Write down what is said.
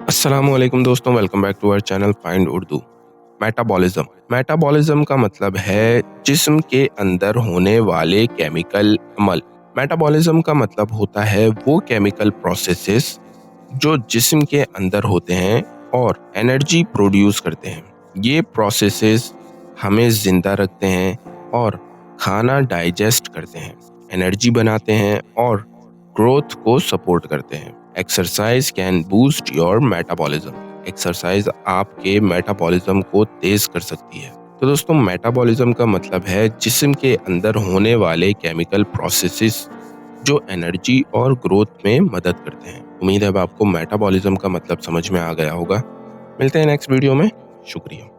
अस्सलामुअलैकुम दोस्तों, welcome back to our channel find Urdu. Metabolism metabolism का मतलब है जिस्म के अंदर होने वाले केमिकल अमल। मेटाबॉलिज्म का मतलब होता है वो केमिकल प्रोसेसेस जो जिस्म के अंदर होते हैं और एनर्जी प्रोड्यूस करते हैं। ये प्रोसेसेस हमें जिंदा रखते हैं और खाना डाइजेस्ट करते हैं, एनर्जी बनाते हैं और ग्रोथ को सपोर्ट करते हैं। Exercise can boost your metabolism. Exercise आपके मेटाबॉलिज्म को तेज कर सकती है। तो दोस्तों, मेटाबॉलिज्म का मतलब है जिस्म के अंदर होने वाले केमिकल प्रोसेसेस जो एनर्जी और ग्रोथ में मदद करते हैं। उम्मीद है अब आपको मेटाबॉलिज्म का मतलब समझ में आ गया होगा। मिलते हैं नेक्स्ट वीडियो में। शुक्रिया।